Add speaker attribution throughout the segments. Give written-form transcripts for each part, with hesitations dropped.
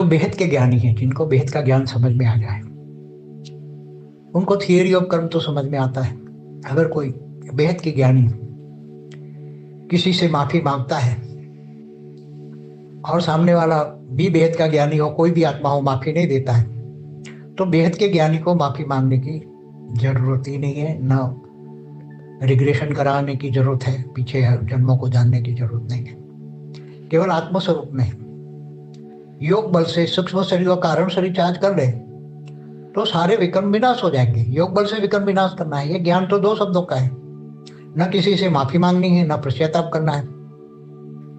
Speaker 1: जो बेहद के ज्ञानी हैं, जिनको बेहद का ज्ञान समझ में आ जाए, उनको थियरी ऑफ कर्म तो समझ में आता है। अगर कोई बेहद के ज्ञानी किसी से माफी मांगता है और सामने वाला भी बेहद का ज्ञानी हो, कोई भी आत्मा हो, माफी नहीं देता है, तो बेहद के ज्ञानी को माफी मांगने की जरूरत ही नहीं है, ना रिग्रेशन कराने की जरूरत है, पीछे जन्मों को जानने की जरूरत नहीं है। केवल आत्मस्वरूप में योग बल से सूक्ष्म शरीर और कारण शरीर चार्ज कर ले तो सारे विकर्म विनाश हो जाएंगे। योग बल से विकर्म विनाश करना है, ये ज्ञान तो दो शब्दों का है। न किसी से माफी मांगनी है, न पश्चाताप करना है।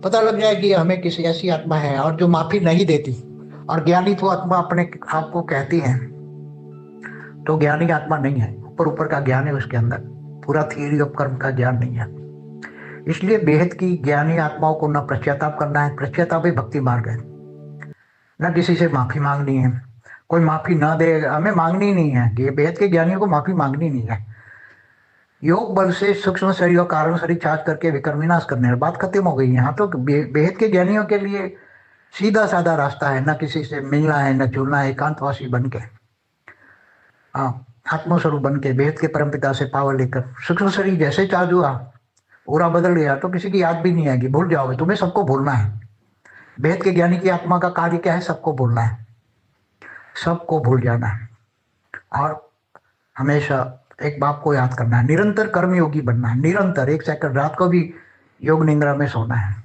Speaker 1: पता लग जाए कि हमें किसी ऐसी आत्मा है और जो माफी नहीं देती, और ज्ञानी तो आत्मा अपने आप को कहती है, तो ज्ञानी आत्मा नहीं है, ऊपर ऊपर का ज्ञान है उसके अंदर, पूरा थियरी ऑफ कर्म का ज्ञान नहीं है। इसलिए बेहद की ज्ञानी आत्माओं को न पश्चाताप करना है, पश्चाताप ही भक्ति मार्ग है। न किसी से माफी मांगनी है, कोई माफी ना दे हमें मांगनी नहीं है, कि बेहद के ज्ञानियों को माफी मांगनी नहीं है। योग बल से सूक्ष्म शरीर और कारण शरीर चार्ज करके विकर्म विनाश करने है, बात खत्म हो गई। यहाँ तो बेहद के ज्ञानियों के लिए सीधा साधा रास्ता है, न किसी से मिलना है, न जुड़ना है, एकांतवासी बन के, हाँ, आत्मस्वरूप बन के बेहद के परमपिता से पावर लेकर सूक्ष्म शरीर जैसे चार्ज हुआ, पूरा बदल गया, तो किसी की याद भी नहीं आएगी, भूल जाओगे। तुम्हें सबको भूलना है। बेहद के ज्ञानी की आत्मा का कार्य क्या है? सबको भूलना है, सबको भूल जाना है, और हमेशा एक बाप को याद करना है, निरंतर कर्मयोगी बनना है, निरंतर। एक सेकंड रात को भी योग निंद्रा में सोना है,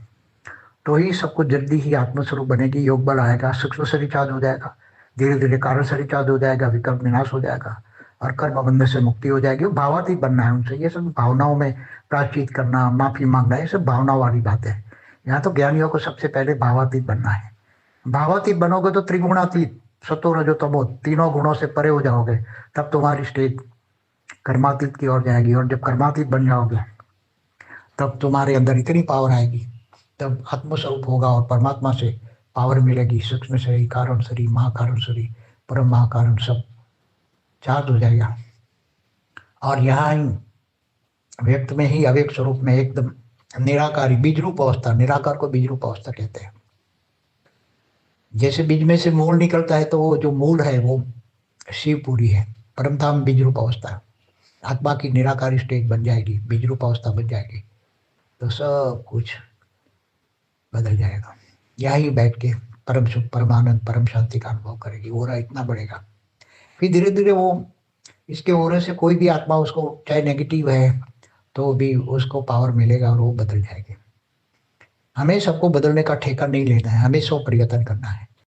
Speaker 1: तो ही सबको जल्दी ही आत्मस्वरूप बनेगी, योग बल आएगा, सूक्ष्म शरीर चार्ज हो जाएगा, धीरे धीरे कारण शरीर चार्ज हो जाएगा, विकल्प विनाश हो जाएगा, और कर्म बंधन से मुक्ति हो जाएगी। भावातीत बनना है उनसे। ये सब भावनाओं में प्रायश्चित करना, माफी मांगना, ये सब भावनाओं वाली बात है। यहाँ तो ज्ञानियों को सबसे पहले भावातीत बनना है। भावातीत बनोगे तो त्रिगुणातीत, सतो रजो तमो, तीनों गुणों से परे हो जाओगे, तब तुम्हारी स्टेज कर्मातीत की ओर जाएगी। और जब कर्मातीत बन जाओगे तब तुम्हारे अंदर इतनी पावर आएगी, तब आत्मस्वरूप होगा और परमात्मा से पावर मिलेगी। सूक्ष्म शरीर, कारण शरीर, महाकारण शरीर, परम महाकारण, सब चार्ज हो जाएगा। और यहाँ ही व्यक्त में ही अव्यक्त स्वरूप में एकदम निराकारी बीज रूप अवस्था, निराकार को बीज रूप अवस्था कहते हैं। जैसे बीज में से मूल निकलता है, तो वो जो मूल है वो शिवपुरी है, परमधाम बीज रूप अवस्था है। आत्मा की निराकारी स्टेज बन जाएगी, बीज रूप अवस्था बन जाएगी, तो सब कुछ बदल जाएगा। यही बैठ के परम सुख, परमानंद, परम शांति का अनुभव करेगी। ओरा इतना बढ़ेगा, फिर धीरे धीरे वो इसके ओरे से कोई भी आत्मा उसको चाहे नेगेटिव है तो भी उसको पावर मिलेगा और वो बदल जाएगी। हमें सबको बदलने का ठेका नहीं लेना है, हमें स्व परिवर्तन करना है।